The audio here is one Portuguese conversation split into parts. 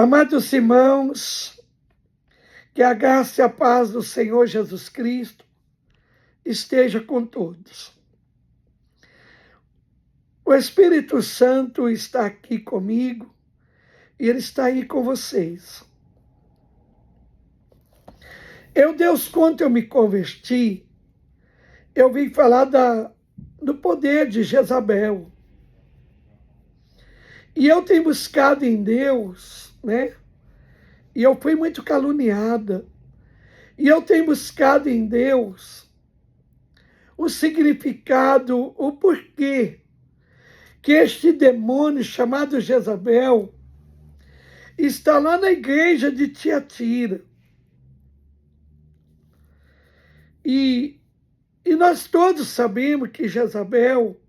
Amados irmãos, que a graça e a paz do Senhor Jesus Cristo esteja com todos. O Espírito Santo está aqui comigo e ele está aí com vocês. Deus, quando eu me converti, eu vim falar do poder de Jezabel. E eu tenho buscado em Deus, né? E eu fui muito caluniada. E eu tenho buscado em Deus o significado, o porquê que este demônio chamado Jezabel está lá na igreja de Tiatira. E nós todos sabemos que Jezabel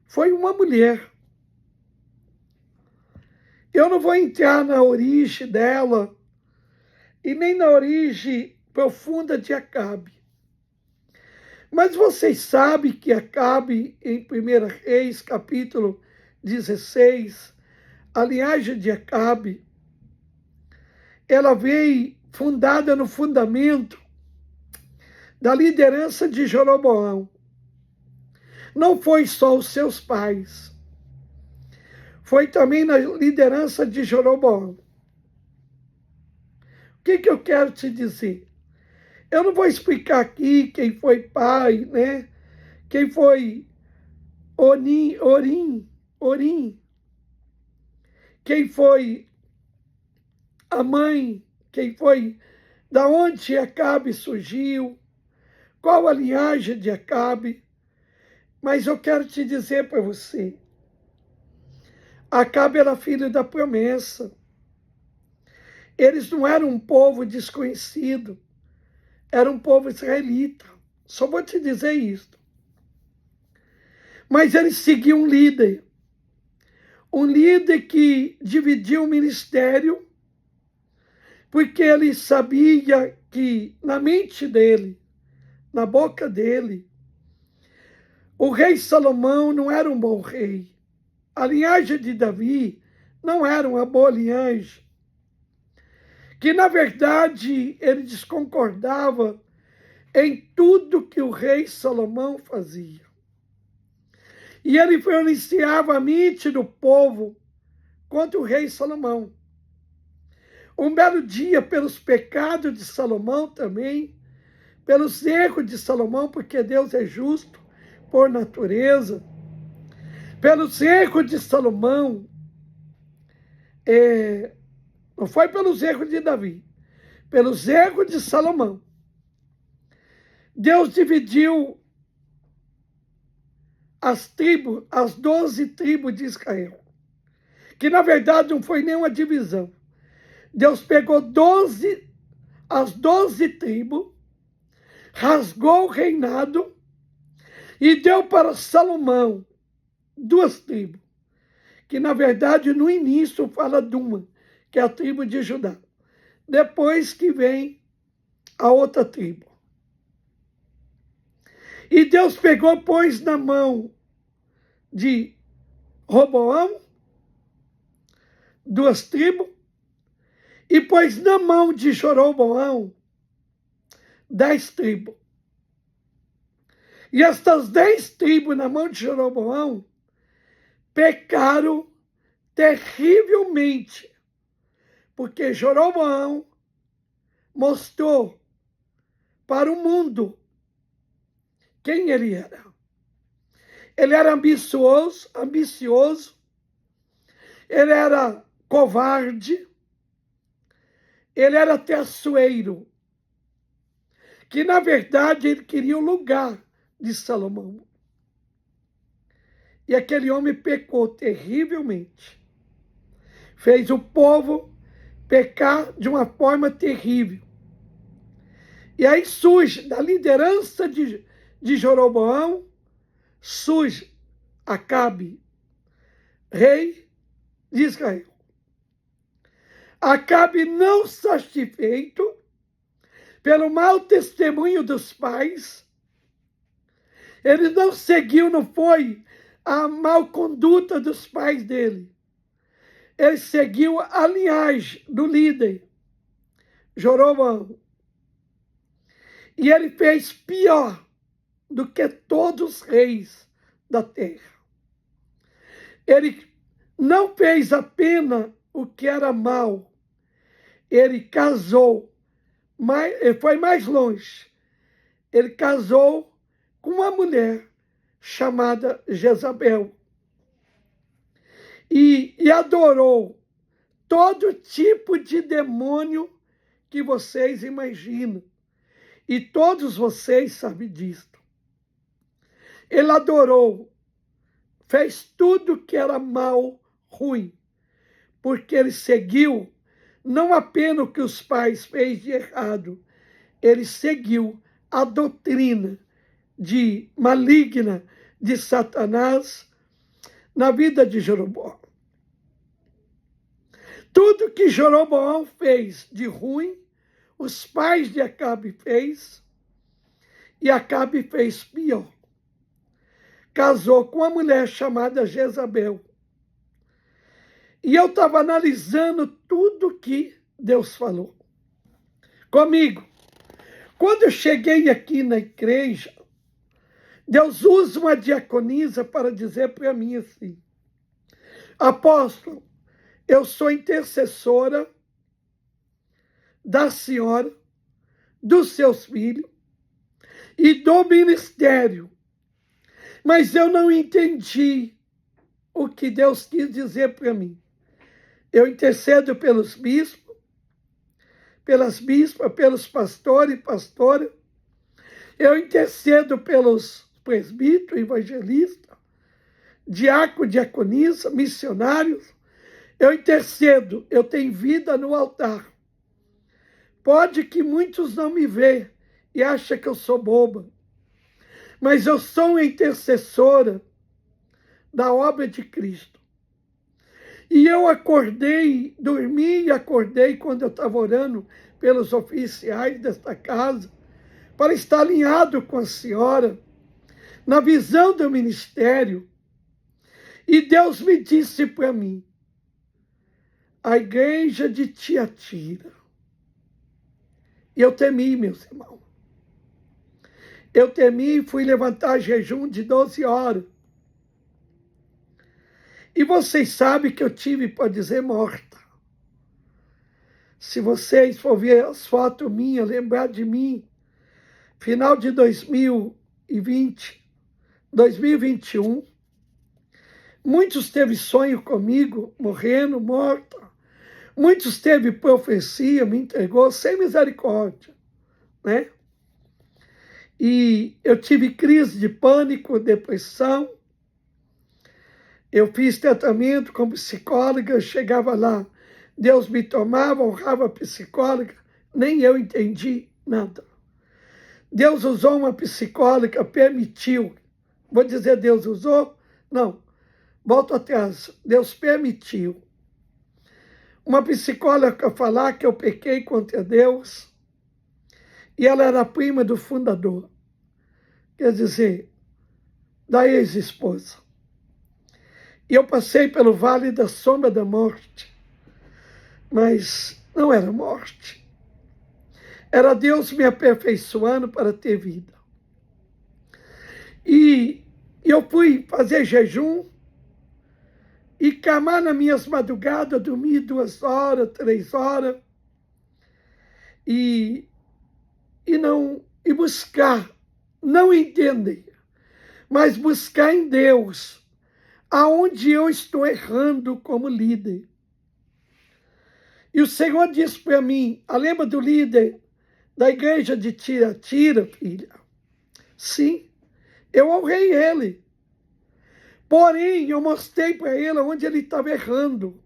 foi uma mulher. Eu não vou entrar na origem dela e nem na origem profunda de Acabe. Mas vocês sabem que Acabe, em 1 Reis, capítulo 16, a linhagem de Acabe, ela veio fundada no fundamento da liderança de Jeroboão. Não foi só os seus pais, foi também na liderança de Jeroboão. O que eu quero te dizer? Eu não vou explicar aqui quem foi pai, né? Quem foi Orim, quem foi a mãe, quem foi, da onde Acabe surgiu, qual a linhagem de Acabe. Mas eu quero te dizer para você, Acabe era filho da promessa. Eles não eram um povo desconhecido, era um povo israelita. Só vou te dizer isso. Mas eles seguiam um líder que dividiu o ministério, porque ele sabia que na mente dele, na boca dele, o rei Salomão não era um bom rei. A linhagem de Davi não era uma boa linhagem. Que, na verdade, ele desconcordava em tudo que o rei Salomão fazia. E ele influenciava a mente do povo contra o rei Salomão. Um belo dia, pelos pecados de Salomão também, pelos erros de Salomão, porque Deus é justo por natureza, pelos erros de Salomão, não foi pelos erros de Davi, pelos erros de Salomão, Deus dividiu as 12 tribos de Israel, que na verdade não foi nenhuma divisão. Deus pegou as 12 tribos, rasgou o reinado e deu para Salomão 2 tribos, que na verdade no início fala de uma, que é a tribo de Judá. Depois que vem a outra tribo. E Deus pegou, pôs na mão de Roboão 2 tribos, e pôs na mão de Jeroboão 10 tribos. E estas 10 tribos na mão de Jeroboão pecaram terrivelmente, porque Jeroboão mostrou para o mundo quem ele era. Ele era ambicioso, ele era covarde, ele era traiçoeiro, que na verdade ele queria o lugar de Salomão. E aquele homem pecou terrivelmente. Fez o povo pecar de uma forma terrível. E aí surge, da liderança de Jeroboão, surge Acabe, rei de Israel. Acabe, não satisfeito pelo mau testemunho dos pais, ele não seguiu, não foi a mal conduta dos pais dele. ele seguiu a linhagem do líder, Jeroboão. E ele fez pior do que todos os reis da terra. Ele não fez apenas o que era mal, ele casou, ele foi mais longe. Ele casou com uma mulher chamada Jezabel e adorou todo tipo de demônio que vocês imaginam. E todos vocês sabem disso. Ele adorou, fez tudo que era mal, ruim, porque ele seguiu não apenas o que os pais fez de errado, ele seguiu a doutrina maligna de Satanás na vida de Jeroboão. Tudo que Jeroboão fez de ruim, os pais de Acabe fez, e Acabe fez pior. Casou com uma mulher chamada Jezabel. E eu estava analisando tudo que Deus falou comigo. Quando eu cheguei aqui na igreja, Deus usa uma diaconisa para dizer para mim assim: apóstolo, eu sou intercessora da senhora, dos seus filhos e do ministério. Mas eu não entendi o que Deus quis dizer para mim. Eu intercedo pelos bispos, pelas bispas, pelos pastores e pastoras. Eu intercedo pelos presbíteros, evangelistas, diácono, diaconisa, missionários. Eu intercedo, eu tenho vida no altar. Pode que muitos não me vejam e achem que eu sou boba, mas eu sou uma intercessora da obra de Cristo. E eu acordei, dormi e acordei quando eu estava orando pelos oficiais desta casa, para estar alinhado com a senhora, na visão do ministério. E Deus me disse para mim: a igreja de Tiatira. E eu temi, meus irmãos. Eu temi e fui levantar jejum de 12 horas. E vocês sabem que eu tive, para dizer, morta. Se vocês for ver as fotos minhas, lembrar de mim, final de 2020, 2021, muitos teve sonho comigo, morrendo, morta. Muitos teve profecia, me entregou sem misericórdia, né? E eu tive crise de pânico, depressão. Eu fiz tratamento com psicóloga, chegava lá, Deus me tomava, honrava a psicóloga, nem eu entendi nada. Deus usou uma psicóloga, permitiu. Vou dizer Deus usou? Não, volto atrás. Deus permitiu uma psicóloga falar que eu pequei contra Deus, e ela era prima do fundador, quer dizer, da ex-esposa. E eu passei pelo vale da sombra da morte, mas não era morte. Era Deus me aperfeiçoando para ter vida. E eu fui fazer jejum e camar nas minhas madrugadas, dormir 2 horas, 3 horas, e buscar, não entender, mas buscar em Deus aonde eu estou errando como líder. E o Senhor disse para mim: lembra do líder da igreja de Tiatira, filha? Sim, eu honrei ele. Porém, eu mostrei para ele onde ele estava errando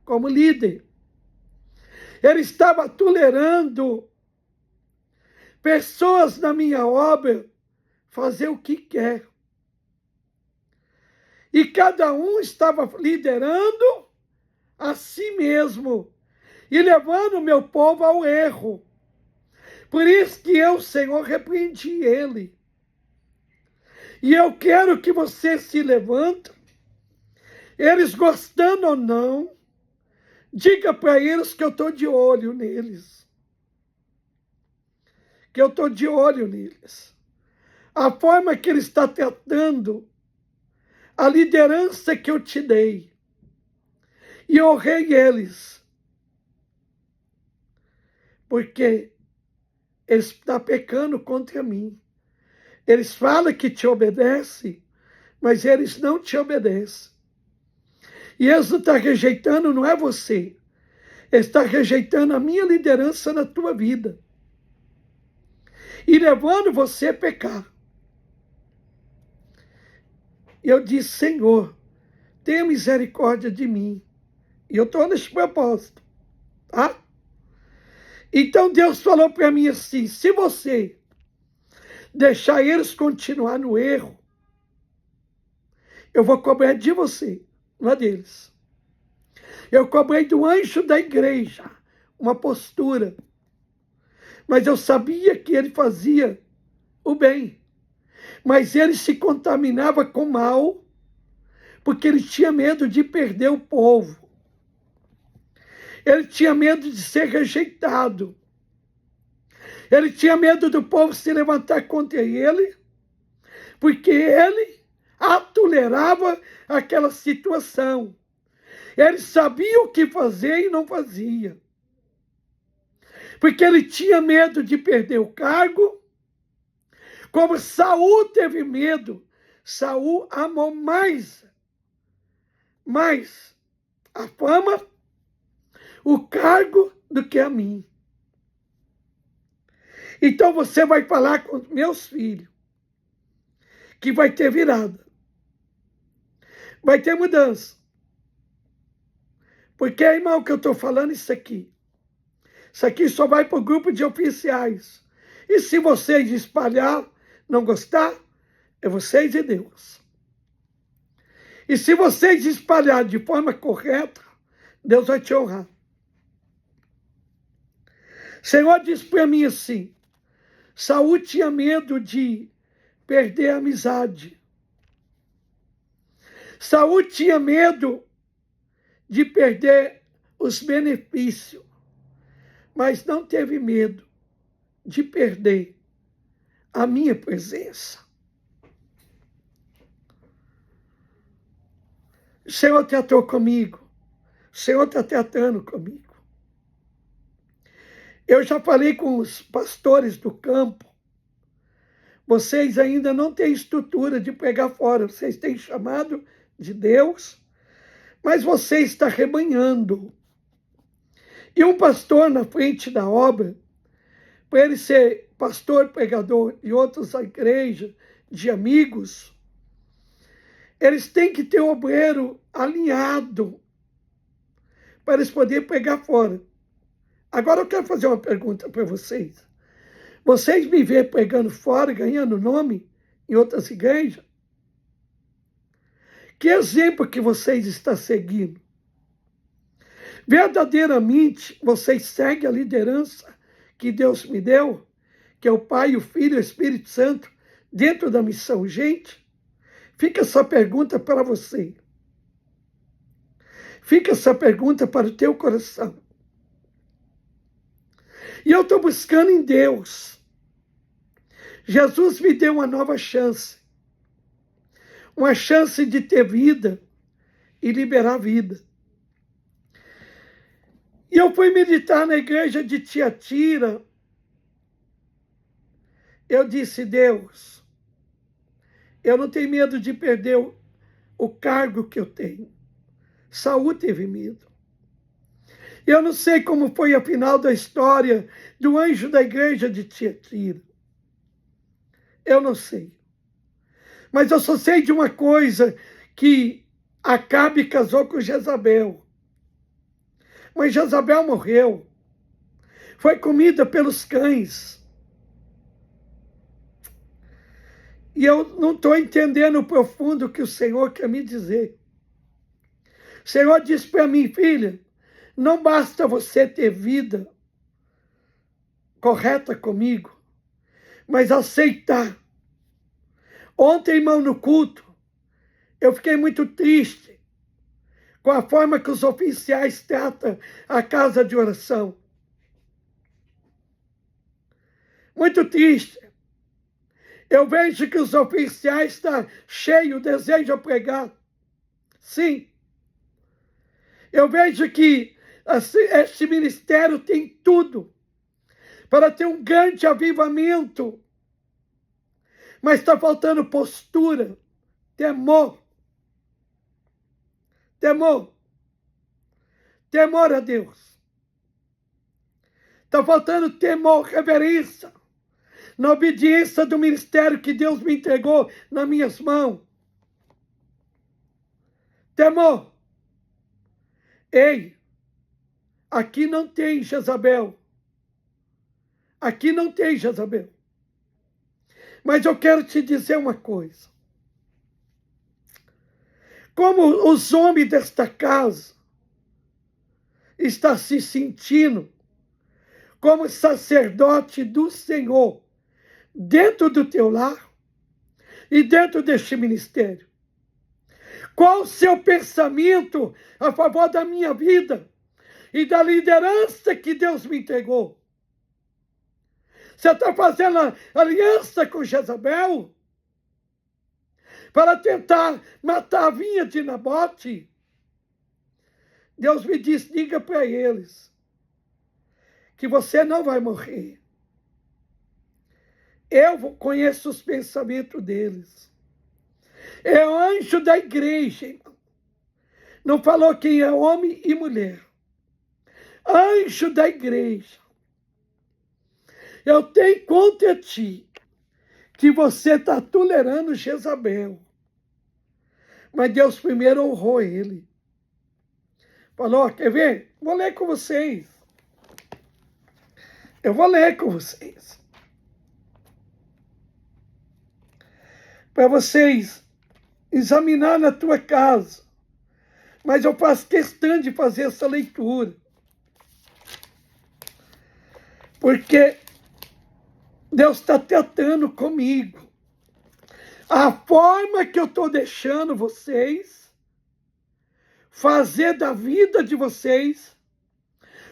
como líder. Ele estava tolerando pessoas na minha obra fazer o que quer. E cada um estava liderando a si mesmo e levando o meu povo ao erro. Por isso que eu, Senhor, repreendi ele. E eu quero que você se levante, eles gostando ou não, Diga para eles que eu estou de olho neles. Que eu estou de olho neles. A forma que ele está tratando a liderança que eu te dei. E honrei eles. Porque eles estão pecando contra mim. Eles falam que te obedecem, mas eles não te obedecem. E eles estão rejeitando, não é você. Eles estão rejeitando a minha liderança na tua vida. E levando você a pecar. E eu disse, Senhor, tenha misericórdia de mim. E eu estou nesse propósito. Tá? Então Deus falou para mim assim, se você deixar eles continuar no erro, eu vou cobrar de você, não é deles. Eu cobrei do anjo da igreja uma postura, mas eu sabia que ele fazia o bem, mas ele se contaminava com o mal, porque ele tinha medo de perder o povo. Ele tinha medo de ser rejeitado. Ele tinha medo do povo se levantar contra ele, porque ele tolerava aquela situação. Ele sabia o que fazer e não fazia. Porque ele tinha medo de perder o cargo, como Saul teve medo. Saul amou mais a fama, o cargo, do que a mim. Então você vai falar com os meus filhos que vai ter virada. Vai ter mudança. Porque, irmão, que eu estou falando isso aqui só vai para o grupo de oficiais. E se vocês espalhar, não gostar, é vocês e Deus. E se vocês espalhar de forma correta, Deus vai te honrar. O Senhor disse para mim assim, Saul tinha medo de perder a amizade. Saul tinha medo de perder os benefícios, mas não teve medo de perder a minha presença. O Senhor tratou comigo, o Senhor está tratando comigo. Eu já falei com os pastores do campo, vocês ainda não têm estrutura de pregar fora, vocês têm chamado de Deus, mas você está rebanhando. E um pastor na frente da obra, para ele ser pastor, pregador e outros da igreja, de amigos, eles têm que ter o obreiro alinhado para eles poderem pregar fora. Agora eu quero fazer uma pergunta para vocês. Vocês me vêem pregando fora, ganhando nome em outras igrejas? Que exemplo que vocês estão seguindo? Verdadeiramente, vocês seguem a liderança que Deus me deu, que é o Pai, o Filho e o Espírito Santo, dentro da missão? Gente, fica essa pergunta para você. Fica essa pergunta para o teu coração. E eu estou buscando em Deus. Jesus me deu uma nova chance. Uma chance de ter vida e liberar vida. E eu fui meditar na igreja de Tiatira. Eu disse, Deus, eu não tenho medo de perder o cargo que eu tenho. Saul teve medo. Eu não sei como foi a final da história do anjo da igreja de Tiatira. Eu não sei. Mas eu só sei de uma coisa, que Acabe casou com Jezabel. Mas Jezabel morreu. Foi comida pelos cães. E eu não estou entendendo o profundo que o Senhor quer me dizer. O Senhor disse para mim, filha, não basta você ter vida correta comigo, mas aceitar. Ontem, irmão, no culto, eu fiquei muito triste com a forma que os oficiais tratam a casa de oração. Muito triste. Eu vejo que os oficiais estão cheios, desejam pregar. Sim. Eu vejo que este ministério tem tudo para ter um grande avivamento. Mas está faltando postura, temor. Temor. Temor a Deus. Está faltando temor, reverência, na obediência do ministério que Deus me entregou nas minhas mãos. Temor. Ei, aqui não tem Jezabel. Aqui não tem Jezabel. Mas eu quero te dizer uma coisa. Como os homens desta casa estão se sentindo como sacerdote do Senhor dentro do teu lar e dentro deste ministério. Qual o seu pensamento a favor da minha vida e da liderança que Deus me entregou? Você está fazendo aliança com Jezabel para tentar matar a vinha de Nabote? Deus me disse, diga para eles que você não vai morrer. Eu conheço os pensamentos deles. É o anjo da igreja, irmão. Não falou quem é homem e mulher. Anjo da igreja. Eu tenho contra ti que você está tolerando Jezabel. Mas Deus primeiro honrou ele. Falou, quer ver? Vou ler com vocês. Eu vou ler com vocês. Para vocês examinar na tua casa. Mas eu faço questão de fazer essa leitura. Porque Deus está tratando comigo. A forma que eu estou deixando vocês fazer da vida de vocês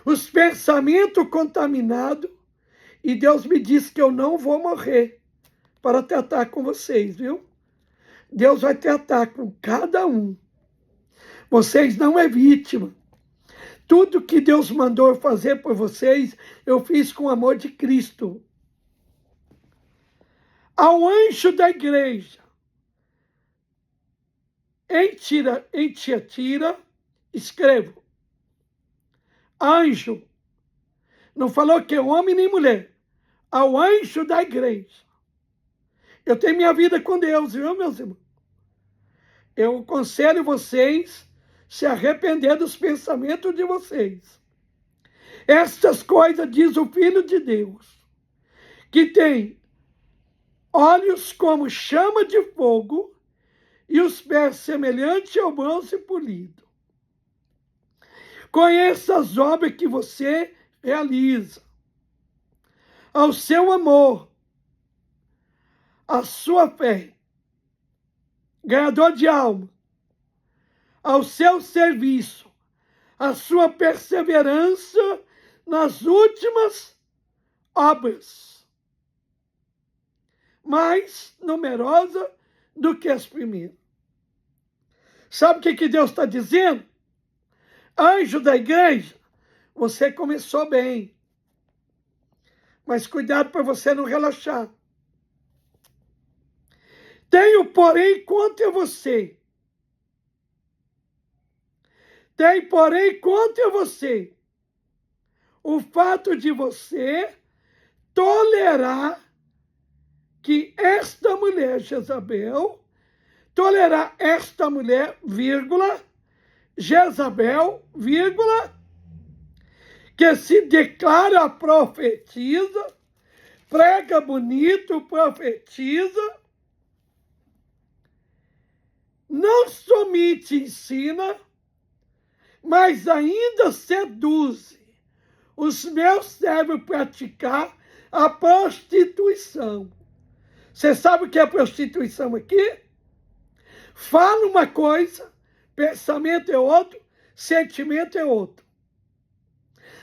os pensamentos contaminados, e Deus me disse que eu não vou morrer para tratar com vocês, viu? Deus vai tratar com cada um. Vocês não é vítima. Tudo que Deus mandou fazer por vocês, eu fiz com o amor de Cristo. Ao anjo da igreja, em Tiatira, escrevo. Anjo, não falou que é homem nem mulher. Ao anjo da igreja. Eu tenho minha vida com Deus, viu, meus irmãos? Eu aconselho vocês se arrepender dos pensamentos de vocês. Estas coisas diz o Filho de Deus, que tem olhos como chama de fogo e os pés semelhantes ao bronze polido. Conheça as obras que você realiza, ao seu amor, a sua fé, ganhador de alma, ao seu serviço, a sua perseverança nas últimas obras, mais numerosa do que as primeiras. Sabe o que Deus está dizendo? Anjo da igreja, você começou bem, mas cuidado para você não relaxar. Tenho, porém, contra você. Tem, porém, contra você o fato de você tolerar que esta mulher, Jezabel, tolerar esta mulher, vírgula, Jezabel, vírgula, que se declara profetiza, prega bonito, profetiza, não somente ensina, mas ainda seduz os meus servos praticar a prostituição. Você sabe o que é prostituição aqui? Fala uma coisa, pensamento é outro, sentimento é outro.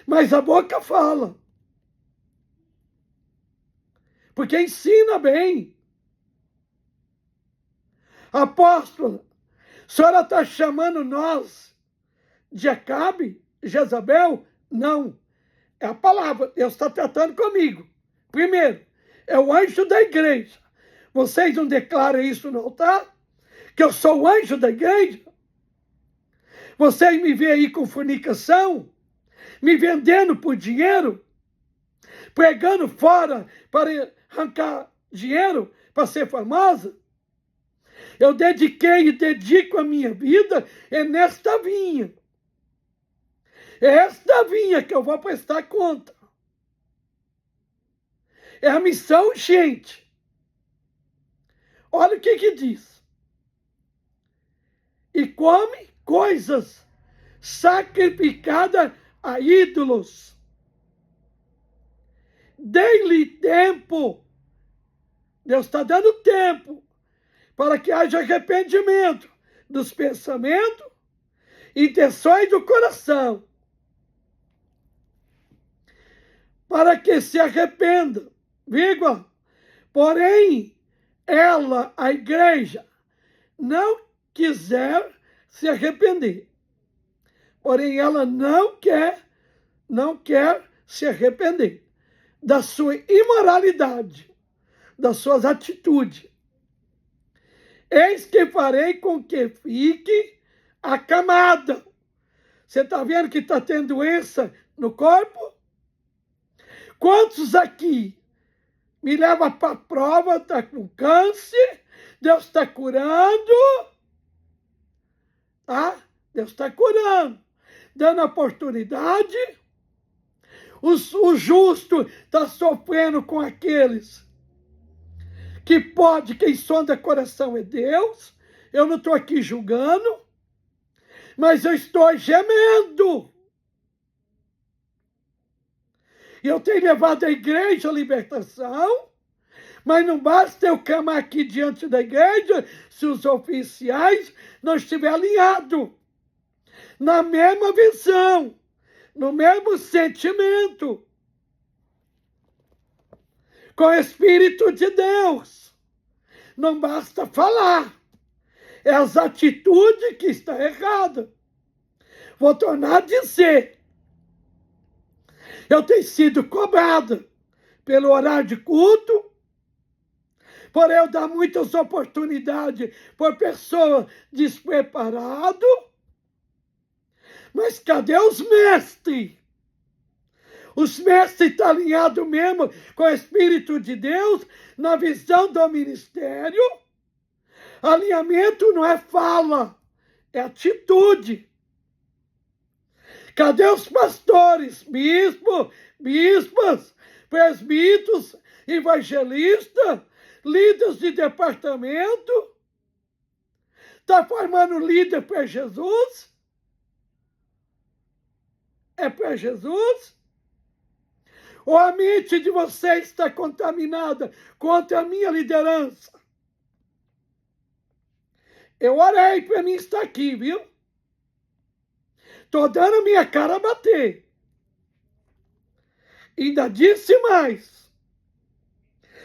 Mas a boca fala. Porque ensina bem. Apóstola, a senhora está chamando nós de Acabe, Jezabel? Não. É a palavra. Deus está tratando comigo. Primeiro, é o anjo da igreja. Vocês não declaram isso no altar? Que eu sou o anjo da igreja? Vocês me veem aí com fornicação? Me vendendo por dinheiro? Pregando fora para arrancar dinheiro para ser famosa? Eu dediquei e dedico a minha vida nesta vinha. É esta vinha que eu vou prestar conta. É a missão, gente. Olha o que diz. E come coisas sacrificadas a ídolos. Dê-lhe tempo. Deus está dando tempo para que haja arrependimento dos pensamentos, intenções do coração. Para que se arrependa, vírgula. Porém, ela, a igreja, não quiser se arrepender. Porém, ela não quer se arrepender da sua imoralidade, das suas atitudes. Eis que farei com que fique acamada. Você está vendo que está tendo doença no corpo? Quantos aqui me levam para a prova, está com câncer, Deus está curando, tá? Deus está curando, dando oportunidade. O justo está sofrendo com aqueles que pode, quem sonda coração é Deus. Eu não estou aqui julgando, mas eu estou gemendo. E eu tenho levado a igreja à libertação, mas não basta eu clamar aqui diante da igreja se os oficiais não estiverem alinhados na mesma visão, no mesmo sentimento, com o Espírito de Deus. Não basta falar, é as atitudes que estão erradas. Vou tornar a dizer. Eu tenho sido cobrada pelo horário de culto, por eu dar muitas oportunidades por pessoa despreparado. Mas cadê os mestres? Os mestres estão alinhados mesmo com o Espírito de Deus, na visão do ministério. Alinhamento não é fala, é atitude. Cadê os pastores, bispas, presbíteros, evangelistas, líderes de departamento? Está formando líder para Jesus? É para Jesus? Ou a mente de vocês está contaminada contra a minha liderança? Eu orei para mim estar aqui, viu? Estou dando a minha cara a bater. Ainda disse mais.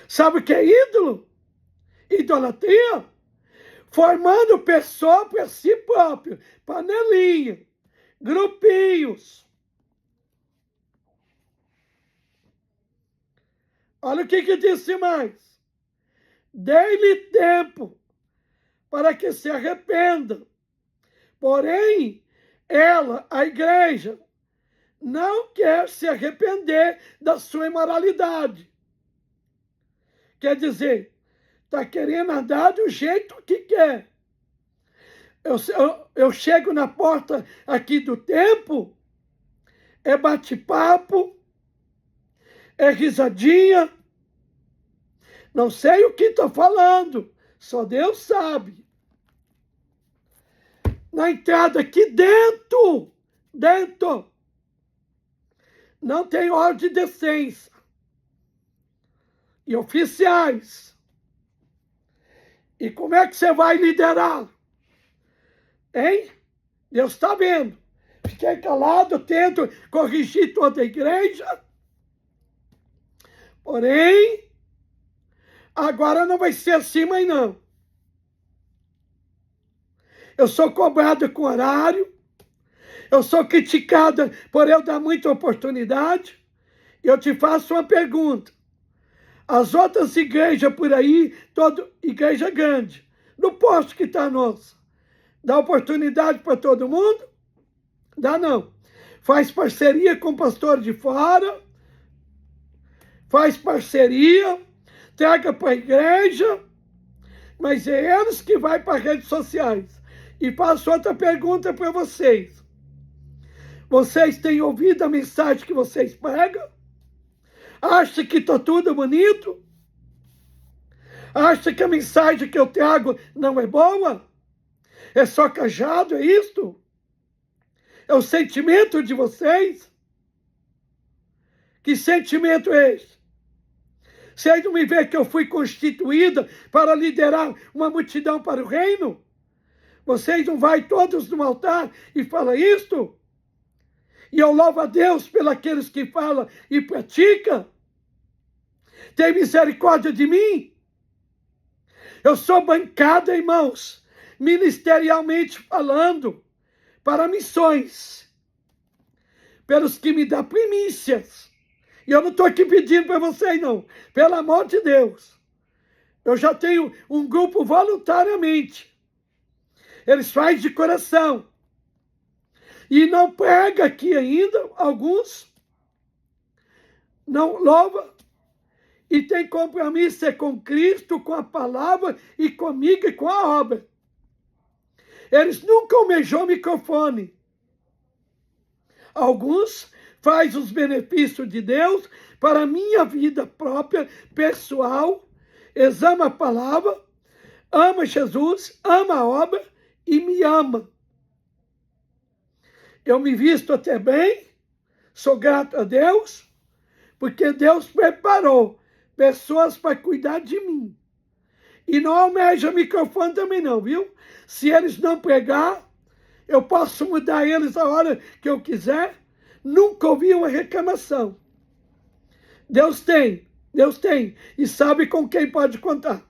Sabe o que é ídolo? Idolatria? Formando pessoa para si próprio. Panelinha. Grupinhos. Olha o que disse mais. Dê-lhe tempo para que se arrependa. Porém, ela, a igreja, não quer se arrepender da sua imoralidade. Quer dizer, está querendo andar do jeito que quer. Eu chego na porta aqui do templo, é bate-papo, é risadinha. Não sei o que estou falando, só Deus sabe. Na entrada aqui dentro, não tem ordem de decência. E oficiais. E como é que você vai liderar? Hein? Deus está vendo. fiquei calado, tento corrigir toda a igreja. Porém, agora não vai ser assim mais não. Eu sou cobrado com horário, eu sou criticado por eu dar muita oportunidade. E eu te faço uma pergunta. As outras igrejas por aí, toda igreja grande, no posto que está a nossa, dá oportunidade para todo mundo? Dá não. Faz parceria com pastor de fora, faz parceria, traga para a igreja, mas é eles que vai para as redes sociais. E faço outra pergunta para vocês. Vocês têm ouvido a mensagem que vocês pregam? Acha que está tudo bonito? Acha que a mensagem que eu trago não é boa? É só cajado, é isto? É o sentimento de vocês? Que sentimento é esse? Vocês não me veem que eu fui constituída para liderar uma multidão para o reino? Vocês não vão todos no altar e falam isto? E eu louvo a Deus pelos que falam e praticam. Tem misericórdia de mim? Eu sou bancada, irmãos, ministerialmente falando, para missões, pelos que me dão primícias. E eu não estou aqui pedindo para vocês, não. Pelo amor de Deus. Eu já tenho um grupo voluntariamente. Eles fazem de coração. E não pega aqui ainda, alguns não louva. E tem compromisso com Cristo, com a palavra, e comigo e com a obra. Eles nunca almejou microfone. Alguns fazem os benefícios de Deus para a minha vida própria, pessoal. Eles amam a palavra, amam Jesus, amam a obra e me amam. Eu me visto até bem, sou grato a Deus, porque Deus preparou pessoas para cuidar de mim. E não almeja microfone também não, viu? Se eles não pregar, eu posso mudar eles a hora que eu quiser. Nunca ouvi uma reclamação. Deus tem, e sabe com quem pode contar.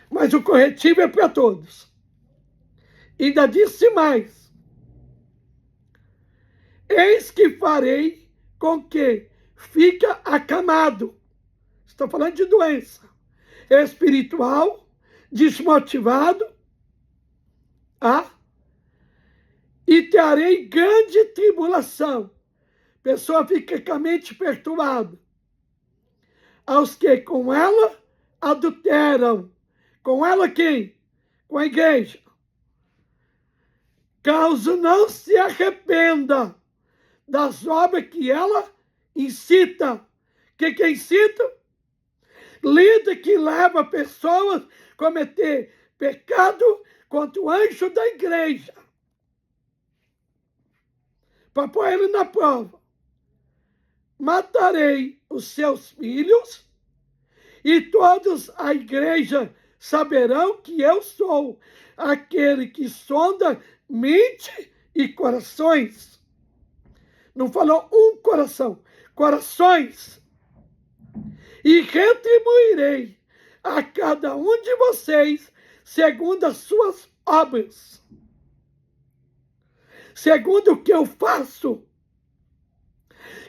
Mas o corretivo é para todos. Ainda disse mais. Eis que farei com que fica acamado. Estou falando de doença espiritual, desmotivado, e trarei grande tribulação. Pessoa fica com a mente perturbada. Aos que com ela adulteram. Com ela quem? Com a igreja. Caso não se arrependa das obras que ela incita. O que incita? Líder que leva pessoas a cometer pecado contra o anjo da igreja. Para pôr ele na prova. Matarei os seus filhos e todos a igreja saberão que eu sou aquele que sonda mente e corações. Não falou um coração, corações. E retribuirei a cada um de vocês segundo as suas obras. Segundo o que eu faço.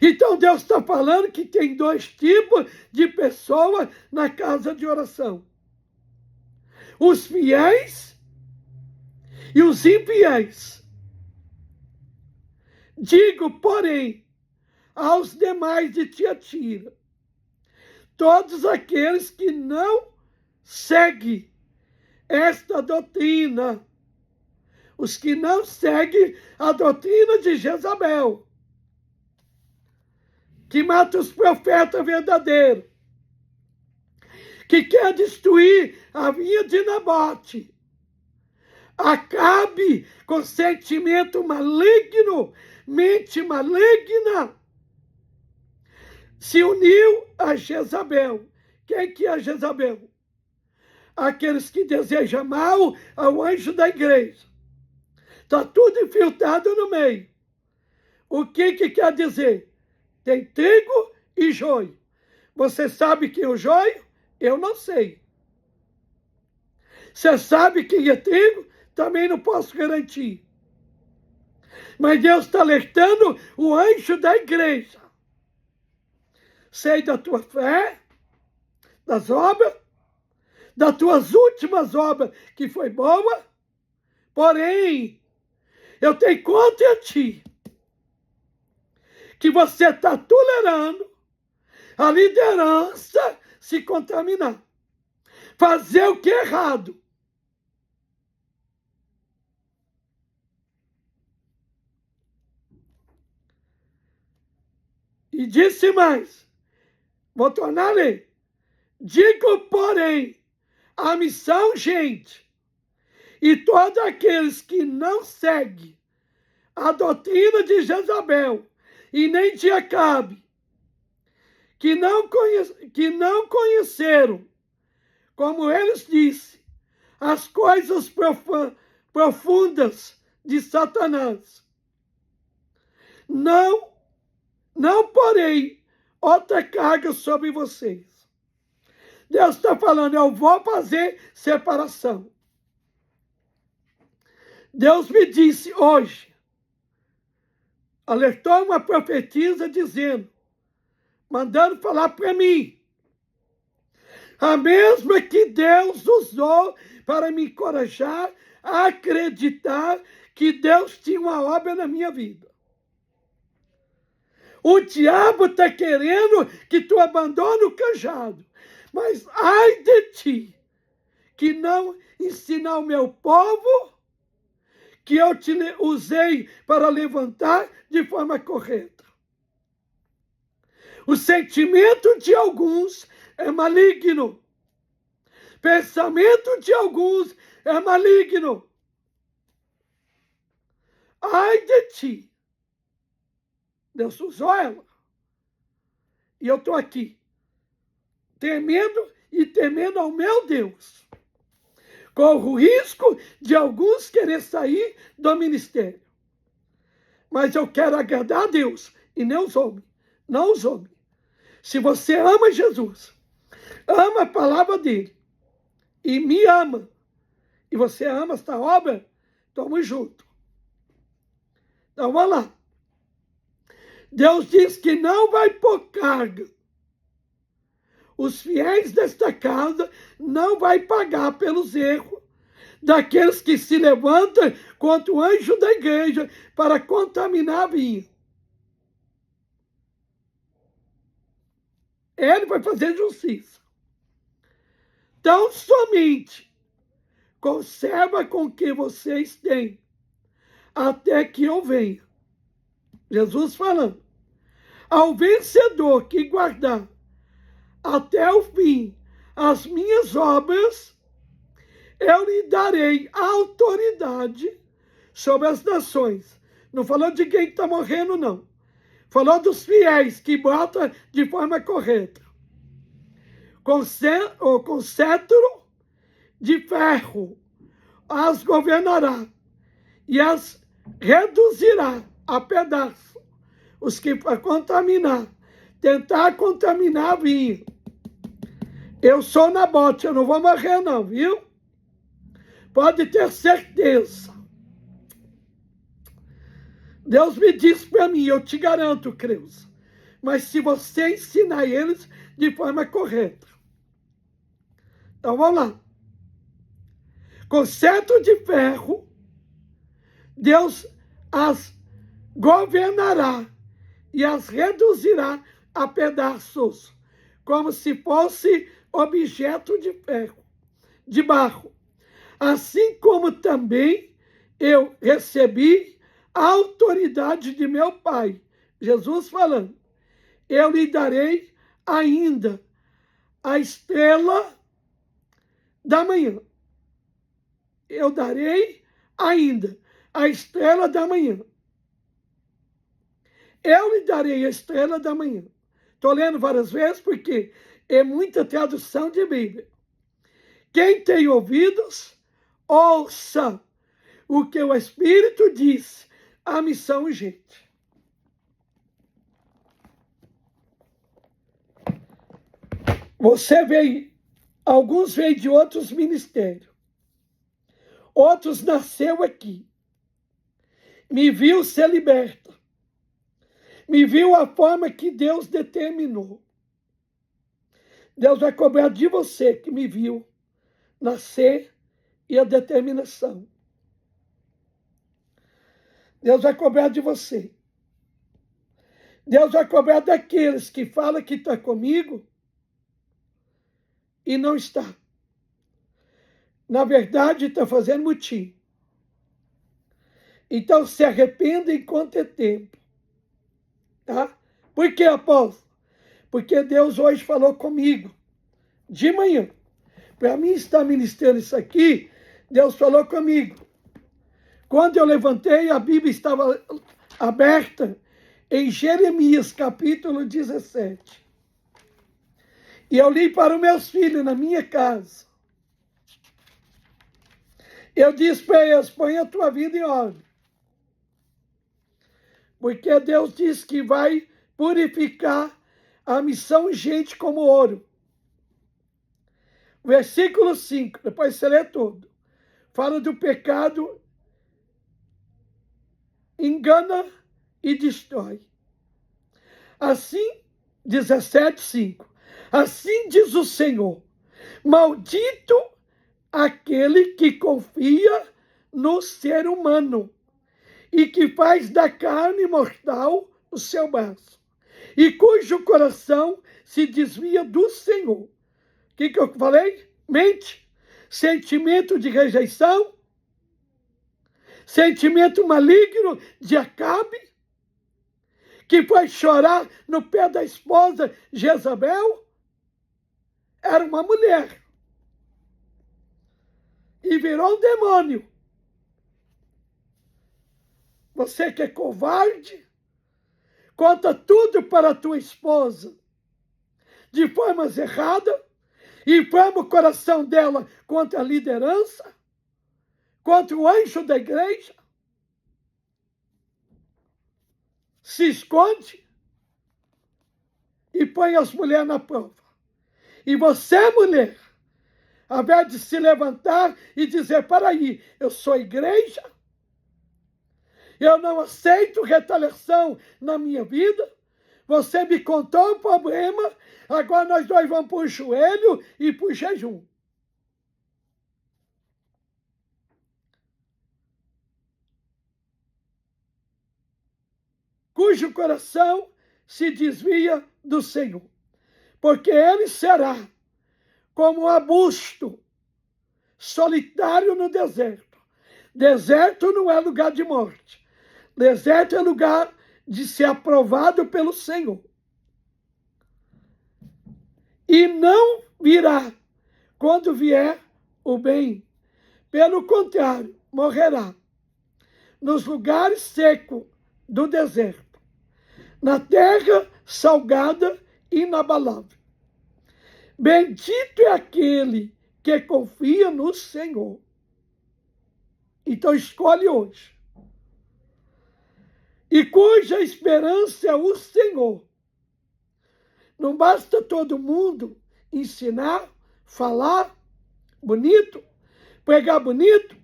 Então Deus está falando que tem dois tipos de pessoas na casa de oração. Os fiéis e os infiéis. Digo, porém, aos demais de Tiatira, todos aqueles que não seguem esta doutrina, os que não seguem a doutrina de Jezabel, que mata os profetas verdadeiros, que quer destruir a vinha de Nabote, acabe com sentimento maligno, mente maligna, se uniu a Jezabel. Quem que é Jezabel? Aqueles que desejam mal ao anjo da igreja. Está tudo infiltrado no meio. O que quer dizer? Tem trigo e joio. Você sabe quem é o joio? Eu não sei. Você sabe quem é trigo? Também não posso garantir. Mas Deus está alertando o anjo da igreja. Sei da tua fé, das obras, das tuas últimas obras, que foi boa, porém, eu tenho contra ti, que você está tolerando a liderança se contaminar, fazer o que é errado. E disse mais, vou tornar a ler, digo, porém, a missão, gente, e todos aqueles que não seguem a doutrina de Jezabel e nem de Acabe, que não conheceram, como eles disse, as coisas profundas de Satanás. Não porei outra carga sobre vocês. Deus está falando, eu vou fazer separação. Deus me disse hoje, alertou uma profetisa dizendo, mandando falar para mim, a mesma que Deus usou para me encorajar a acreditar que Deus tinha uma obra na minha vida. O diabo está querendo que tu abandone o cajado, mas ai de ti, que não ensinar o meu povo, que eu te usei para levantar de forma correta. O sentimento de alguns é maligno. Pensamento de alguns é maligno. Ai de ti. Deus usou ela. E eu estou aqui, temendo ao meu Deus. Corro o risco de alguns querer sair do ministério. Mas eu quero agradar a Deus e não os homens. Não os homens. Se você ama Jesus, ama a palavra dele e me ama, e você ama esta obra, estamos juntos. Então, vamos lá. Deus diz que não vai pôr carga. Os fiéis desta casa não vai pagar pelos erros daqueles que se levantam contra o anjo da igreja para contaminar a vinha. Ele vai fazer justiça. Então, somente conserva com o que vocês têm, até que eu venha. Jesus falando. Ao vencedor que guardar até o fim as minhas obras, eu lhe darei autoridade sobre as nações. Não falou de quem está morrendo, não. Falou dos fiéis que botam de forma correta. Com cetro de ferro as governará e as reduzirá a pedaço. Os que para contaminar, tentar contaminar a vinha. Eu sou Nabote, eu não vou morrer não, viu? Pode ter certeza. Deus me disse para mim, eu te garanto, Creuza. Mas se você ensinar eles de forma correta. Então vamos lá. Com cetro de ferro, Deus as governará e as reduzirá a pedaços, como se fosse objeto de ferro, de barro. Assim como também eu recebi a autoridade de meu Pai. Jesus falando, eu lhe darei ainda a estrela da manhã. Eu darei ainda a estrela da manhã. Eu lhe darei a estrela da manhã. Estou lendo várias vezes porque é muita tradução de Bíblia. Quem tem ouvidos, ouça o que o Espírito disse, a missão urgente. Você veio, alguns veio de outros ministérios, outros nasceu aqui, me viu ser liberta, me viu a forma que Deus determinou. Deus vai cobrar de você que me viu nascer e a determinação. Deus vai cobrar de você. Deus vai cobrar daqueles que falam que está comigo e não está. Na verdade, está fazendo motim. Então, se arrependa enquanto é tempo. Tá? Por que, apóstolo? Porque Deus hoje falou comigo, de manhã. Para mim estar ministrando isso aqui, Deus falou comigo. Quando eu levantei, a Bíblia estava aberta em Jeremias, capítulo 17. E eu li para os meus filhos na minha casa. Eu disse para eles, põe a tua vida em ordem. Porque Deus disse que vai purificar a missão urgente como ouro. Versículo 5, depois você lê tudo. Fala do pecado, engana e destrói. Assim, 17:5. Assim diz o Senhor, maldito aquele que confia no ser humano e que faz da carne mortal o seu braço, e cujo coração se desvia do Senhor. O que eu falei? Mente, sentimento de rejeição, sentimento maligno de Acabe, que foi chorar no pé da esposa Jezabel, era uma mulher e virou um demônio. Você que é covarde, conta tudo para a tua esposa de formas erradas, inflama o coração dela contra a liderança, contra o anjo da igreja, se esconde e põe as mulheres na prova. E você, mulher, ao invés de se levantar e dizer, para aí, eu sou igreja, eu não aceito retaliação na minha vida, você me contou o problema, agora nós dois vamos para o joelho e para o jejum. Cujo coração se desvia do Senhor, porque ele será como um arbusto solitário no deserto. Deserto não é lugar de morte. Deserto é lugar de ser aprovado pelo Senhor. E não virá quando vier o bem. Pelo contrário, morrerá nos lugares secos do deserto, na terra salgada e inabalável. Bendito é aquele que confia no Senhor. Então escolhe hoje. E cuja esperança é o Senhor. Não basta todo mundo ensinar, falar bonito, pregar bonito,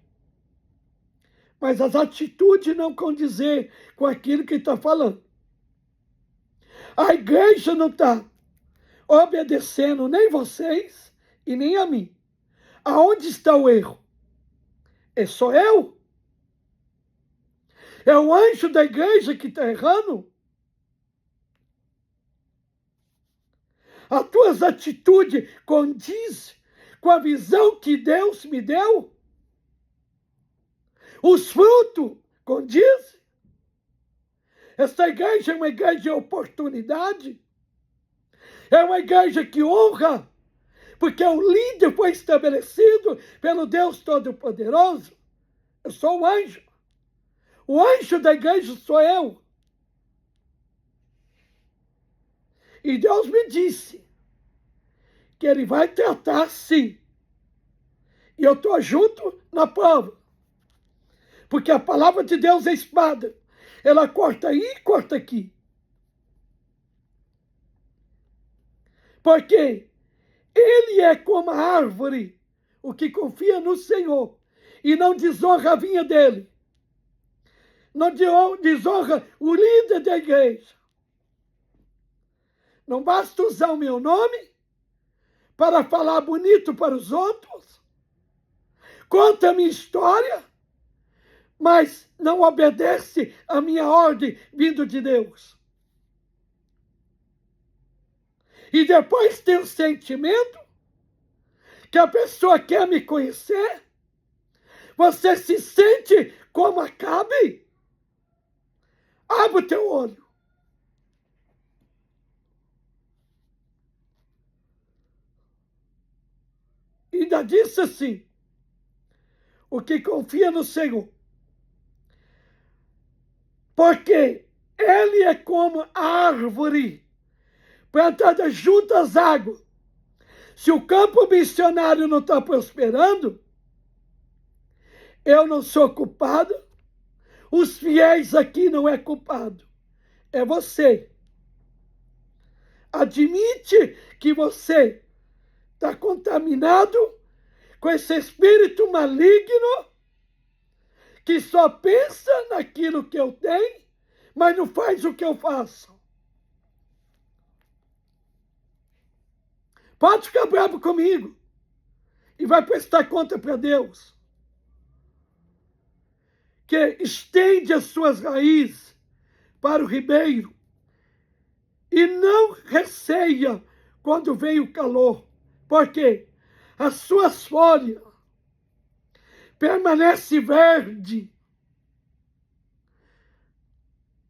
mas as atitudes não condizer com aquilo que está falando. A igreja não está obedecendo nem vocês e nem a mim. Aonde está o erro? É só eu? É o anjo da igreja que está errando? As tuas atitudes condizem com a visão que Deus me deu? Os frutos condizem? Esta igreja é uma igreja de oportunidade? É uma igreja que honra? Porque o líder foi estabelecido pelo Deus Todo-Poderoso? Eu sou o anjo. O anjo da igreja sou eu. E Deus me disse que ele vai tratar sim. E eu estou junto na prova. Porque a palavra de Deus é espada. Ela corta aí e corta aqui. Porque ele é como a árvore, o que confia no Senhor e não desonra a vinha dele. Não desonra o líder da igreja. Não basta usar o meu nome para falar bonito para os outros. Conta a minha história, mas não obedece a minha ordem vindo de Deus. E depois tem o sentimento que a pessoa quer me conhecer. Você se sente como Acabe? Abre o teu olho. E ainda disse assim: o que confia no Senhor. Porque ele é como a árvore plantada junto às águas. Se o campo missionário não está prosperando, eu não sou culpado, os fiéis aqui não é culpado, é você. Admite que você está contaminado com esse espírito maligno que só pensa naquilo que eu tenho, mas não faz o que eu faço. Pode ficar bravo comigo e vai prestar conta para Deus. Que estende as suas raízes para o ribeiro e não receia quando vem o calor, porque as suas folhas permanecem verde,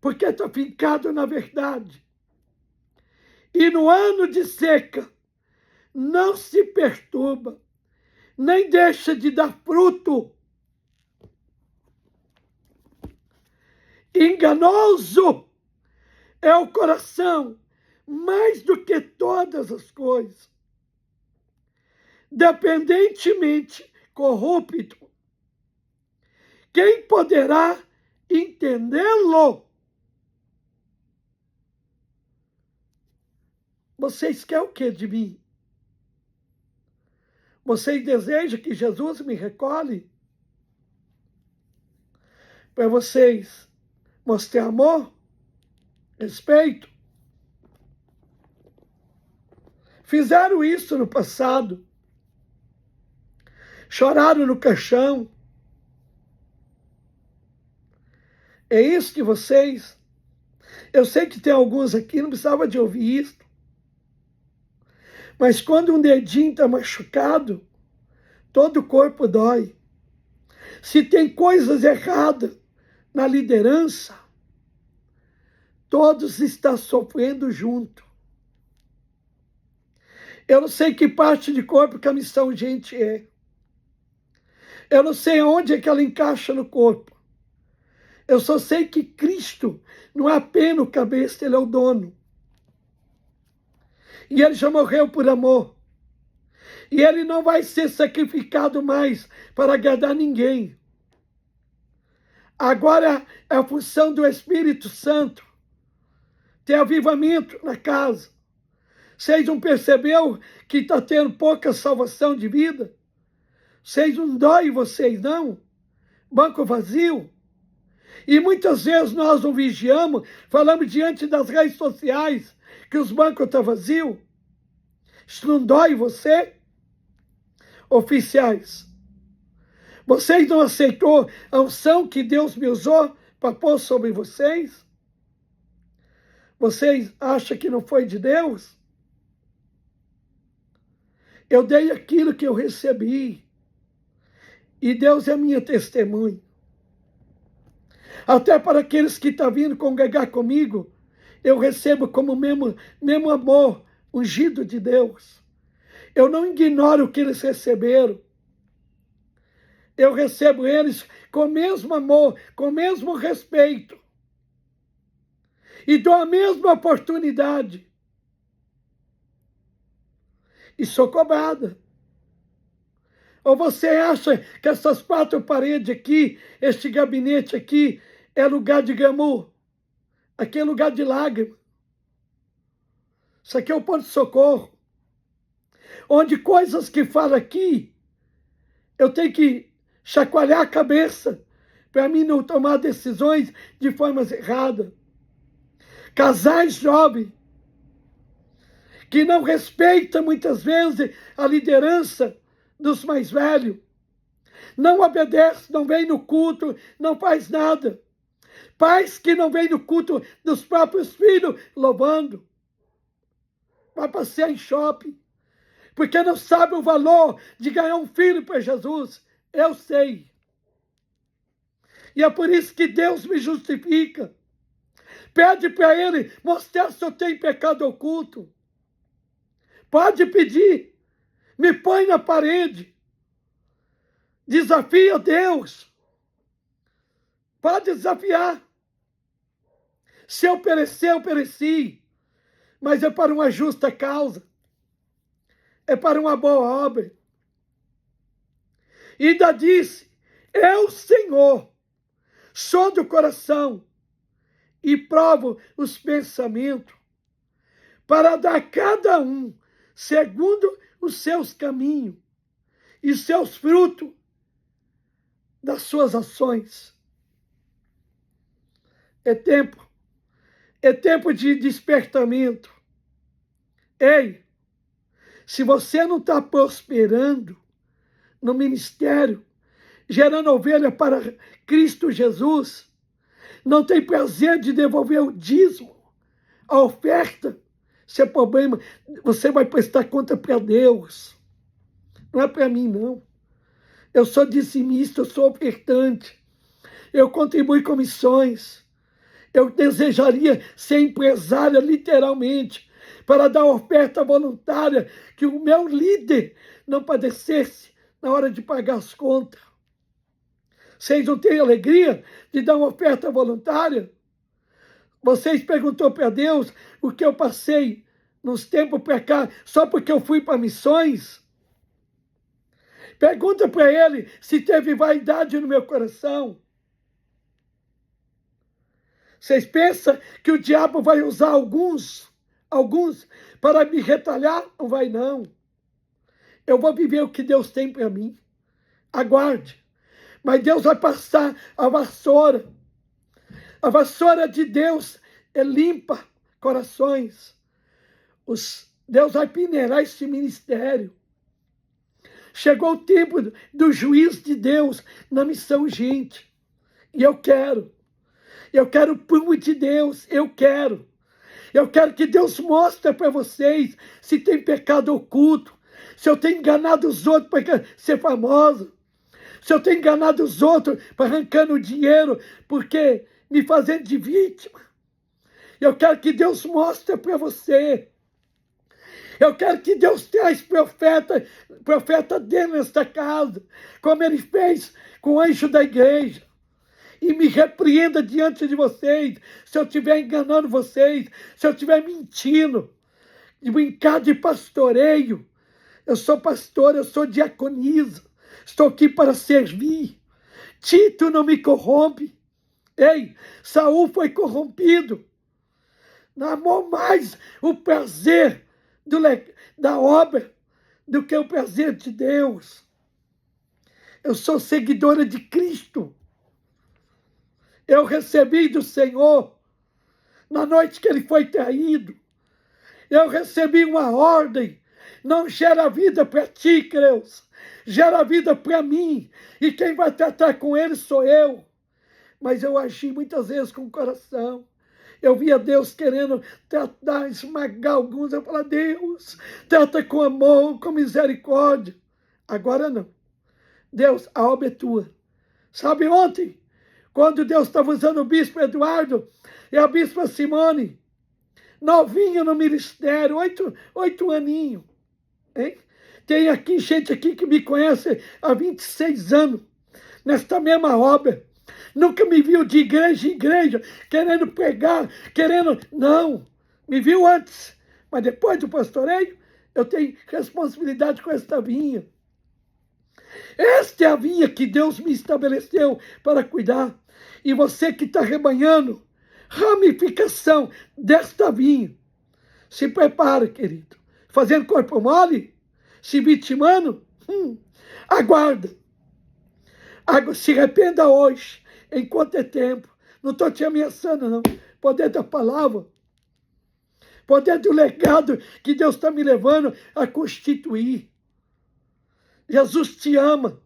porque está fincado na verdade. E no ano de seca, não se perturba, nem deixa de dar fruto. Enganoso é o coração, mais do que todas as coisas. Dependentemente corrupto. Quem poderá entendê-lo? Vocês querem o que de mim? Vocês desejam que Jesus me recolhe? Para vocês mostrar amor, respeito? Fizeram isso no passado. Choraram no caixão. É isso que vocês... Eu sei que tem alguns aqui, não precisava de ouvir isso. Mas quando um dedinho está machucado, todo o corpo dói. Se tem coisas erradas na liderança, todos estão sofrendo junto. Eu não sei que parte de corpo que a missão gente é. Eu não sei onde é que ela encaixa no corpo. Eu só sei que Cristo não é apenas o cabeça, ele é o dono. E ele já morreu por amor. E ele não vai ser sacrificado mais para agradar ninguém. Agora é a função do Espírito Santo ter avivamento na casa. Vocês não perceberam que está tendo pouca salvação de vida? Vocês não dói vocês, não? Banco vazio. E muitas vezes nós não vigiamos, falamos diante das redes sociais que os bancos estão vazios. Isso não dói você? Oficiais, vocês não aceitou a unção que Deus me usou para pôr sobre vocês? Vocês acham que não foi de Deus? Eu dei aquilo que eu recebi. E Deus é minha testemunha. Até para aqueles que estão vindo congregar comigo, eu recebo como mesmo amor ungido de Deus. Eu não ignoro o que eles receberam. Eu recebo eles com o mesmo amor, com o mesmo respeito. E dou a mesma oportunidade. E sou cobrada. Ou você acha que essas 4 paredes aqui, este gabinete aqui, é lugar de glamour? Aqui é lugar de lágrima. Isso aqui é o ponto-socorro. Onde coisas que falam aqui, eu tenho que chacoalhar a cabeça para mim não tomar decisões de formas erradas. Casais jovens que não respeitam muitas vezes a liderança dos mais velhos. Não obedece, não vem no culto, não faz nada. Pais que não vêm no culto dos próprios filhos louvando. Vai passear em shopping. Porque não sabe o valor de ganhar um filho para Jesus. Eu sei. E é por isso que Deus me justifica. Pede para Ele mostrar se eu tenho pecado oculto. Pode pedir. Me põe na parede. Desafia Deus. Pode desafiar. Se eu perecer, eu pereci. Mas é para uma justa causa. É para uma boa obra. E ainda disse, eu, Senhor, sou do coração e provo os pensamentos, para dar a cada um segundo os seus caminhos e seus frutos das suas ações. É tempo de despertamento. Ei, se você não está prosperando no ministério, gerando ovelha para Cristo Jesus, não tem prazer de devolver o dízimo, a oferta, isso é problema. Você vai prestar conta para Deus. Não é para mim, não. Eu sou dizimista, eu sou ofertante. Eu contribuo com missões. Eu desejaria ser empresária, literalmente, para dar oferta voluntária, que o meu líder não padecesse na hora de pagar as contas. Vocês não têm alegria de dar uma oferta voluntária? Vocês perguntou para Deus o que eu passei nos tempos para cá, só porque eu fui para missões? Pergunta para Ele se teve vaidade no meu coração. Vocês pensam que o diabo vai usar alguns para me retalhar? Não vai, não. Eu vou viver o que Deus tem para mim. Aguarde. Mas Deus vai passar a vassoura. A vassoura de Deus é limpa corações. Deus vai peneirar esse ministério. Chegou o tempo do juízo de Deus na missão, gente. E eu quero o prumo de Deus, eu quero que Deus mostre para vocês se tem pecado oculto, se eu tenho enganado os outros para ser famoso, se eu tenho enganado os outros para arrancando dinheiro, porque me fazendo de vítima. Eu quero que Deus mostre para você. Eu quero que Deus traz profeta dentro desta casa, como Ele fez com o anjo da igreja. E me repreenda diante de vocês, se eu estiver enganando vocês, se eu estiver mentindo, de brincar de pastoreio. Eu sou pastor, eu sou diaconisa, estou aqui para servir. Tito não me corrompe. Ei, Saul foi corrompido. Não amou mais o prazer da obra do que o prazer de Deus. Eu sou seguidora de Cristo. Eu recebi do Senhor, na noite que Ele foi traído, eu recebi uma ordem: não gera vida para ti, Creus, gera vida para mim, e quem vai tratar com Ele sou eu. Mas eu agi muitas vezes com o coração. Eu via Deus querendo tratar, esmagar alguns. Eu falava, Deus, trata com amor, com misericórdia. Agora não. Deus, a obra é tua. Sabe ontem, quando Deus estava usando o bispo Eduardo e a bispa Simone, novinho no ministério, 8 aninhos. Hein? Tem aqui gente aqui que me conhece há 26 anos, nesta mesma obra. Nunca me viu de igreja em igreja, querendo pregar, Não, me viu antes. Mas depois do pastoreio, eu tenho responsabilidade com esta vinha. Esta é a vinha que Deus me estabeleceu para cuidar. E você que está rebanhando, ramificação desta vinha. Se prepara, querido. Fazendo corpo mole? Se vitimando? Aguarda. Se arrependa hoje, enquanto é tempo. Não estou te ameaçando, não. Poder da palavra. Poder do legado que Deus está me levando a constituir. Jesus te ama.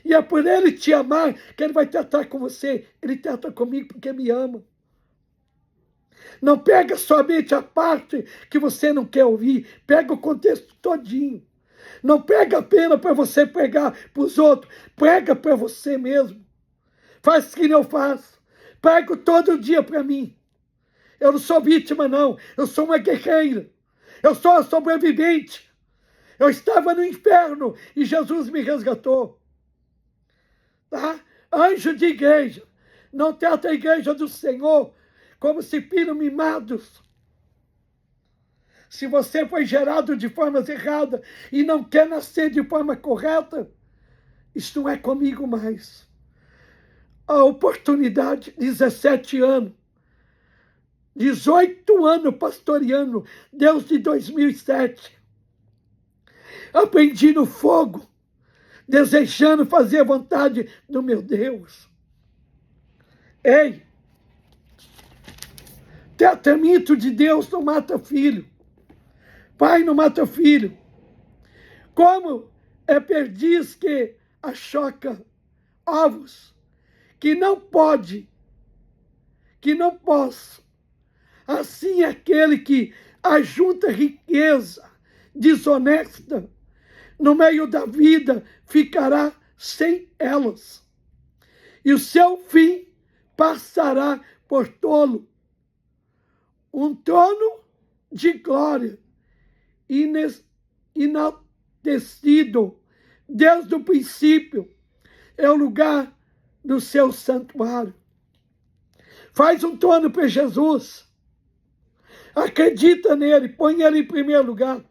E é por Ele te amar que Ele vai tratar com você. Ele trata comigo porque me ama. Não pega somente a parte que você não quer ouvir. Pega o contexto todinho. Não pega apenas para você pregar para os outros. Prega para você mesmo. Faz o que eu faço. Prego todo dia para mim. Eu não sou vítima, não. Eu sou uma guerreira. Eu sou uma sobrevivente. Eu estava no inferno e Jesus me resgatou. Tá? Anjo de igreja. Não trata a igreja do Senhor como se filhos mimados. Se você foi gerado de formas erradas e não quer nascer de forma correta, isso não é comigo mais. A oportunidade, 17 anos, 18 anos pastoreando, desde 2007. Aprendi no fogo, desejando fazer a vontade do meu Deus. Ei, tratamento de Deus não mata filho. Pai não mata filho. Como é perdiz que achoca ovos, que não pode, que não posso. Assim aquele que ajunta riqueza desonesta, no meio da vida ficará sem elas. E o seu fim passará por tolo. Um trono de glória inatecido desde o princípio é o lugar do seu santuário. Faz um trono para Jesus. Acredita nele, põe ele em primeiro lugar.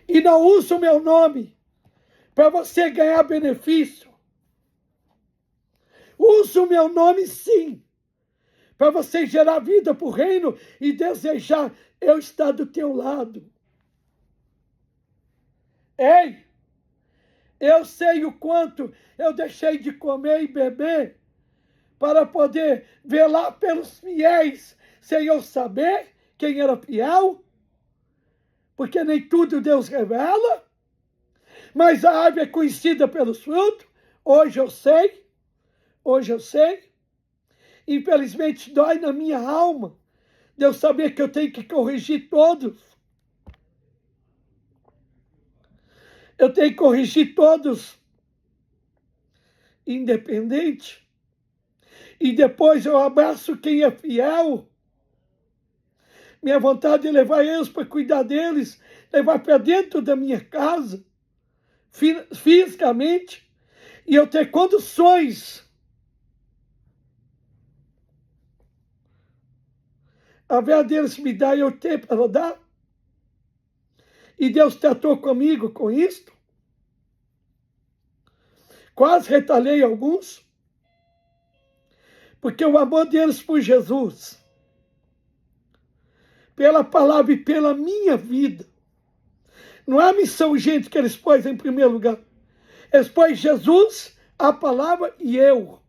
E não usa o meu nome para você ganhar benefício. Usa o meu nome sim, para você gerar vida para o reino e desejar eu estar do teu lado. Ei, eu sei o quanto eu deixei de comer e beber para poder velar pelos fiéis, sem eu saber quem era fiel, porque nem tudo Deus revela, mas a árvore é conhecida pelos frutos. Hoje eu sei. Infelizmente dói na minha alma de eu saber que eu tenho que corrigir todos. Eu tenho que corrigir todos, independente. E depois eu abraço quem é fiel. Minha vontade é levar eles para cuidar deles, levar para dentro da minha casa, fisicamente, e eu ter condições. A ver deles me dá e eu ter para dar. E Deus tratou comigo com isto. Quase retalhei alguns. Porque o amor deles por Jesus, pela palavra e pela minha vida, não é a missão, gente, que eles pôs em primeiro lugar. Eles pôs Jesus, a palavra e eu.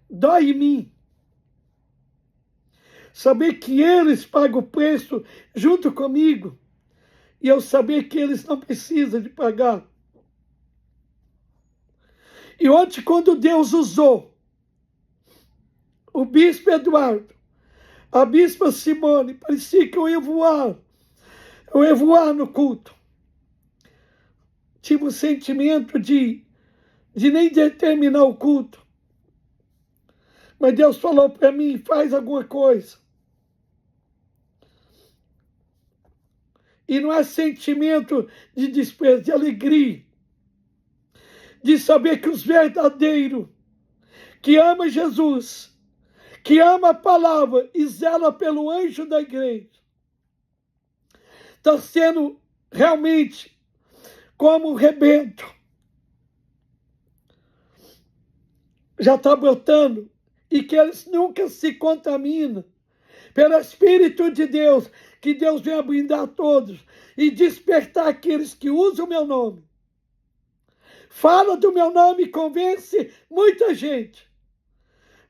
Dói em mim saber que eles pagam o preço junto comigo e eu saber que eles não precisam de pagar. E ontem, quando Deus usou o bispo Eduardo, a bispa Simone, parecia que eu ia voar no culto. Tive um sentimento de nem terminar o culto. Mas Deus falou para mim, faz alguma coisa. E não é sentimento de desprezo, de alegria. De saber que os verdadeiros, que ama Jesus, que ama a palavra e zela pelo anjo da igreja, está sendo realmente como um rebento. Já está brotando. E que eles nunca se contaminam pelo Espírito de Deus, que Deus venha brindar todos e despertar aqueles que usam o meu nome. Fala do meu nome e convence muita gente.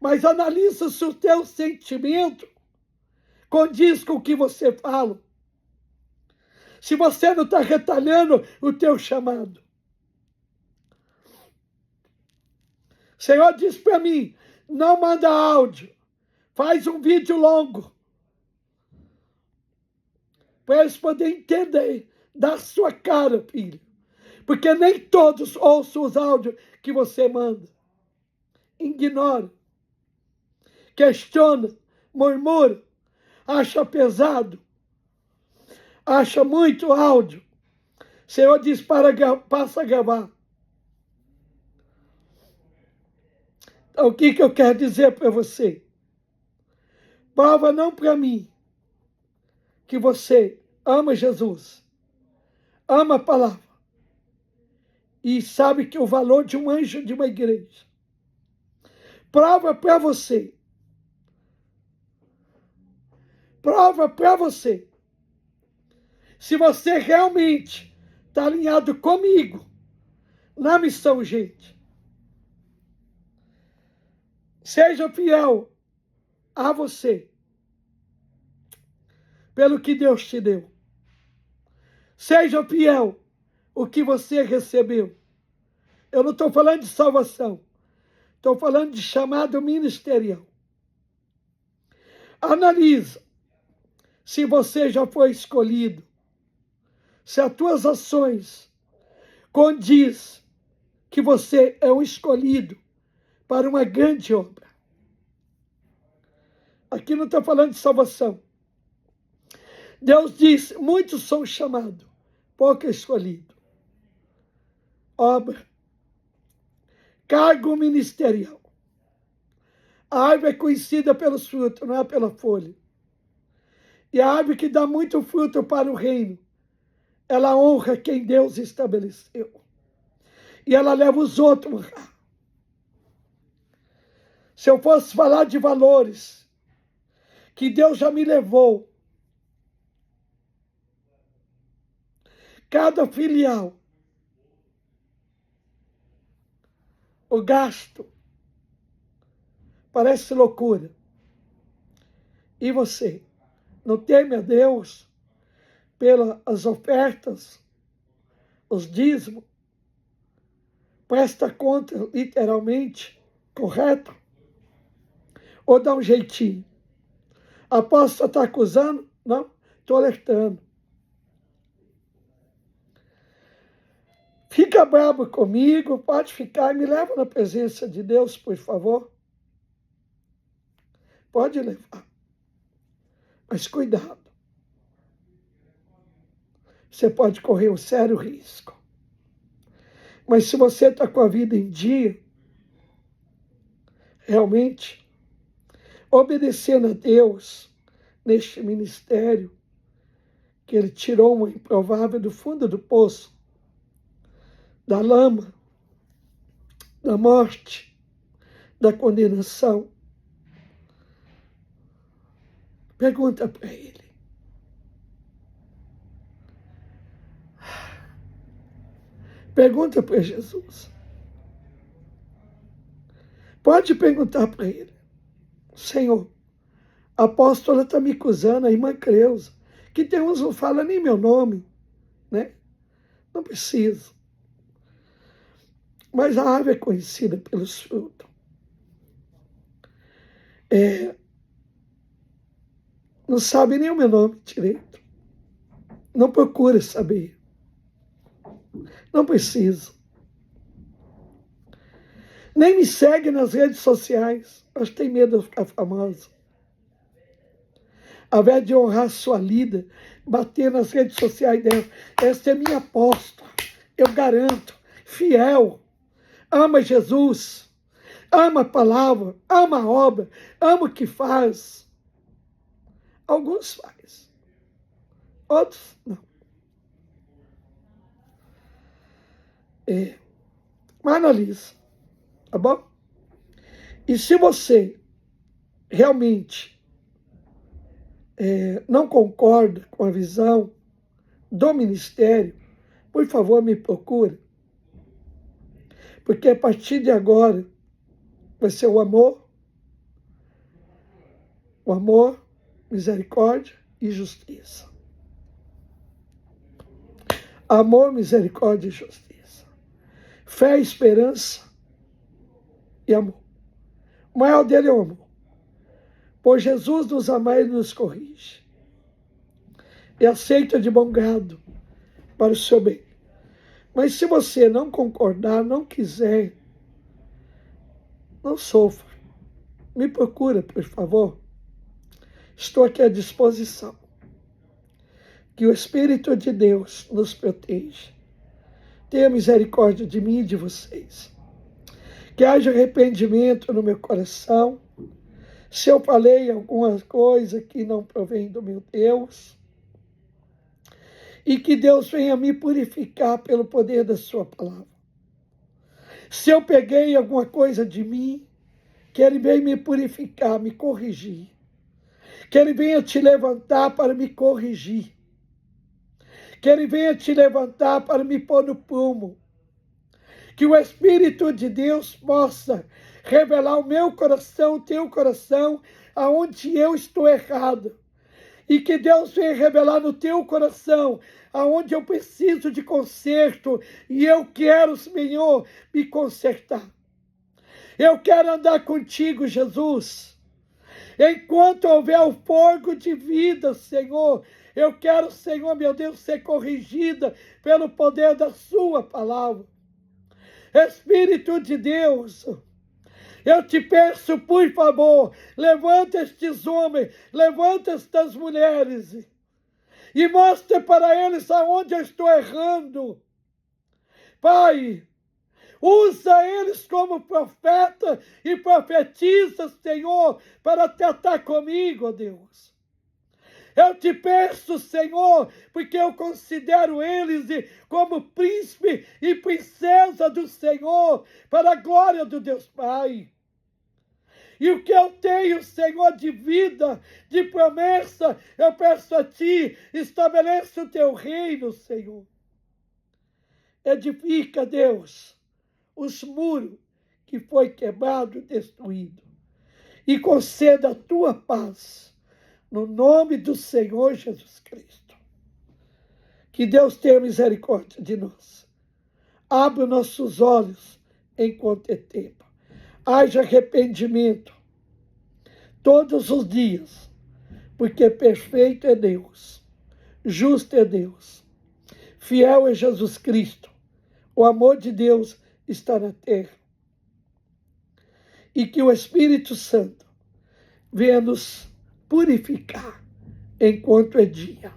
Mas analisa se o teu sentimento condiz com o que você fala. Se você não está retalhando o teu chamado. O Senhor diz para mim, não manda áudio, faz um vídeo longo. Para eles poderem entender da sua cara, filho. Porque nem todos ouçam os áudios que você manda. Ignora. Questiona, murmura, acha pesado, acha muito áudio. O Senhor diz passa a gravar. Então, o que eu quero dizer para você? Prova não para mim que você ama Jesus, ama a palavra e sabe que o valor de um anjo de uma igreja. Prova para você. Prova para você. Se você realmente está alinhado comigo na missão, gente. Seja fiel a você, pelo que Deus te deu. Seja fiel o que você recebeu. Eu não estou falando de salvação. Estou falando de chamado ministerial. Analisa se você já foi escolhido. Se as tuas ações condiz que você é um escolhido para uma grande obra. Aqui não estou falando de salvação. Deus diz, muitos são chamados, pouco é escolhido. Obra. Cargo ministerial. A árvore é conhecida pelos frutos, não é pela folha. E a árvore que dá muito fruto para o reino, ela honra quem Deus estabeleceu. E ela leva os outros a honrar. Se eu fosse falar de valores que Deus já me levou, cada filial, o gasto, parece loucura. E você não teme a Deus pelas ofertas, os dízimos? Presta conta, literalmente, correto? Ou dá um jeitinho? Aposto está acusando? Não, estou alertando. Fica bravo comigo, pode ficar, me leva na presença de Deus, por favor. Pode levar. Mas cuidado. Você pode correr um sério risco. Mas se você está com a vida em dia, realmente, obedecendo a Deus neste ministério, que Ele tirou uma improvável do fundo do poço, da lama, da morte, da condenação. Pergunta para Ele. Pergunta para Jesus. Pode perguntar para Ele. Senhor, a apóstola está me acusando, a irmã Creuza, que tem uns não fala nem meu nome, né? Não preciso. Mas a árvore é conhecida pelos frutos. Não sabe nem o meu nome direito. Não procura saber. Não preciso. Nem me segue nas redes sociais. Acho que tem medo de ficar famosa. Ao invés de honrar sua líder, bater nas redes sociais dela. Essa é minha apóstola. Eu garanto. Fiel. Ama Jesus. Ama a palavra. Ama a obra. Ama o que faz. Alguns faz. Outros não. Mas analisa, tá bom? E se você realmente não concorda com a visão do ministério, por favor, me procure. Porque a partir de agora vai ser o amor, misericórdia e justiça. Amor, misericórdia e justiça. Fé, esperança e amor. O maior dele é o amor. Por Jesus nos amar, ele nos corrige. E aceita de bom grado para o seu bem. Mas se você não concordar, não quiser, não sofra. Me procura, por favor. Estou aqui à disposição. Que o Espírito de Deus nos proteja. Tenha misericórdia de mim e de vocês. Que haja arrependimento no meu coração. Se eu falei alguma coisa que não provém do meu Deus. E que Deus venha me purificar pelo poder da sua palavra. Se eu peguei alguma coisa de mim, que Ele venha me purificar, me corrigir. Que Ele venha te levantar para me corrigir. Que Ele venha te levantar para me pôr no prumo. Que o Espírito de Deus possa revelar o meu coração, o teu coração, aonde eu estou errado. E que Deus venha revelar no teu coração aonde eu preciso de conserto. E eu quero, Senhor, me consertar. Eu quero andar contigo, Jesus. Enquanto houver o fogo de vida, Senhor, eu quero, Senhor, meu Deus, ser corrigida pelo poder da sua palavra. Espírito de Deus, eu te peço, por favor, levanta estes homens, levanta estas mulheres e mostra para eles aonde eu estou errando. Pai, usa eles como profeta e profetisa, Senhor, para tratar comigo, ó Deus. Eu te peço, Senhor, porque eu considero eles como príncipe e princesa do Senhor, para a glória do Deus Pai. E o que eu tenho, Senhor, de vida, de promessa, eu peço a Ti, estabeleça o Teu reino, Senhor. Edifica, Deus, os muros que foi quebrado e destruído. E conceda a Tua paz, no nome do Senhor Jesus Cristo. Que Deus tenha misericórdia de nós. Abra nossos olhos enquanto é tempo. Haja arrependimento todos os dias, porque perfeito é Deus, justo é Deus, fiel é Jesus Cristo. O amor de Deus está na terra. E que o Espírito Santo venha nos purificar enquanto é dia.